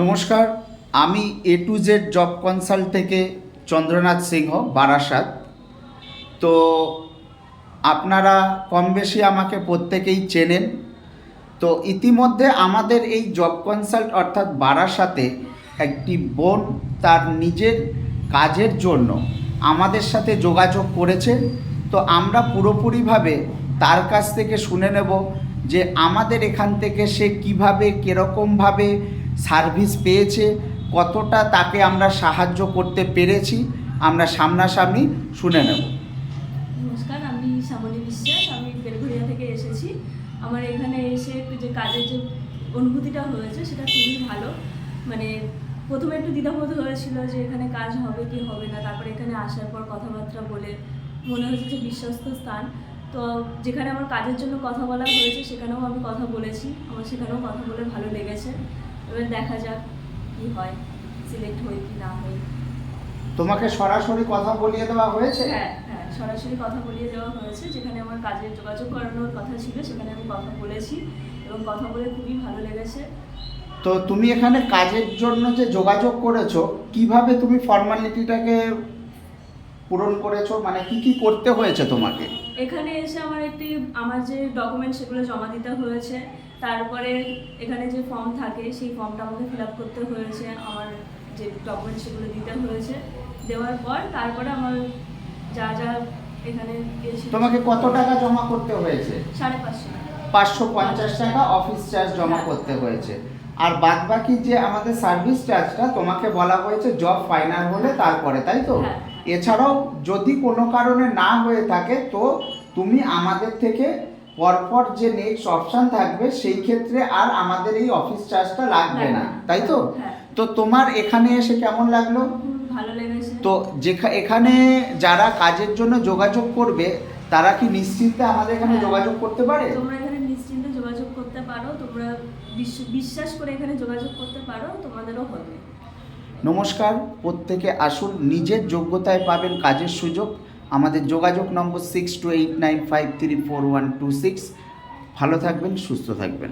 নমস্কার, আমি এ to Z job consult থেকে চন্দ্রনাথ সিংহ, বারাসাত। তো আপনারা কম বেশি আমাকে প্রত্যেকেই চেনেন। তো ইতিমধ্যে আমাদের এই জব কনসাল্ট অর্থাৎ বারাসাতে একটি বোন তার নিজের কাজের জন্য আমাদের সাথে যোগাযোগ করেছেন। তো আমরা পুরোপুরিভাবে তার কাছ থেকে শুনে নেব যে আমাদের এখান থেকে সে কিভাবে কীরকমভাবে সার্ভিস পেয়েছে, কতটা তাকে আমরা সাহায্য করতে পেরেছি, আমরা সামনাসামনি শুনে নেব। নমস্কার, আমি শ্যামলী বিশ্বাস। আমি বেলঘরিয়া থেকে এসেছি। আমার এখানে এসে যে কাজের যে অনুভূতিটা হয়েছে সেটা খুবই ভালো। মানে প্রথমে একটু দ্বিধাবোধ হয়েছিল যে এখানে কাজ হবে কি হবে না। তারপরে এখানে আসার পর কথাবার্তা বলে মনে হয়েছে যে বিশ্বস্ত স্থান। তো যেখানে আমার কাজের জন্য কথা বলা হয়েছে সেখানেও আমি কথা বলেছি, আমার সেখানেও কথা বলে ভালো লেগেছে। এবার দেখা যাক কী হয়, সিলেক্ট হই কি না হই। তোমাকে সরাসরি কথা বলিয়ে দেওয়া হয়েছে? হ্যাঁ, সরাসরি কথা বলিয়ে দেওয়া হয়েছে। যেখানে আমার কাজে যোগাযোগ করানোর কথা ছিল সেখানে আমি কথা বলেছি এবং কথা বলে খুবই ভালো লেগেছে। তো তুমি এখানে কাজের জন্য যে যোগাযোগ করেছো, কিভাবে তুমি ফর্মালিটিটাকে পূরণ করেছো, মানে কি কি করতে হয়েছে তোমাকে? এখানে এসে আমার যে ডকুমেন্ট সেগুলো জমা দিতে হয়েছে। তারপরে এখানে যে ফর্ম থাকে সেই ফর্মটা আমাকে ফিল আপ করতে হয়েছে। আমার যে ডকুমেন্ট সেগুলো দিতে হয়েছে। দেওয়ার পর তারপরে আমার যা যা এখানে তোমাকে কত টাকা জমা করতে হয়েছে? 550 টাকা। 550 টাকা অফিস চার্জ জমা করতে হয়েছে। আর বাদ বাকি যে আমাদের সার্ভিস চার্জটা তোমাকে বলা হয়েছে জব ফাইনাল হলে তারপরে, তাই তো? হ্যাঁ। এছাড়াও যদি কোনো কারণে না হয়ে থাকে তো তুমি আমাদের থেকে পরপর যে নেক্সট অপশান থাকবে সেই ক্ষেত্রে আর আমাদের এই অফিস চার্জটা লাগবে না, তাই তো? তো তোমার এখানে এসে কেমন লাগলো? ভালো লেগেছে। তো এখানে যারা কাজের জন্য যোগাযোগ করবে তারা কি নিশ্চিন্তে আমাদের এখানে যোগাযোগ করতে পারে? তোমরা এখানে নিশ্চিন্তে যোগাযোগ করতে পারো। তোমরা বিশ্বাস করে এখানে যোগাযোগ করতে পারো, তোমাদেরও হবে। নমস্কার, প্রত্যেকে আসুন, নিজের যোগ্যতায় পাবেন কাজের সুযোগ। আমাদের যোগাযোগ নম্বর 6289534126। ভালো থাকবেন, সুস্থ থাকবেন।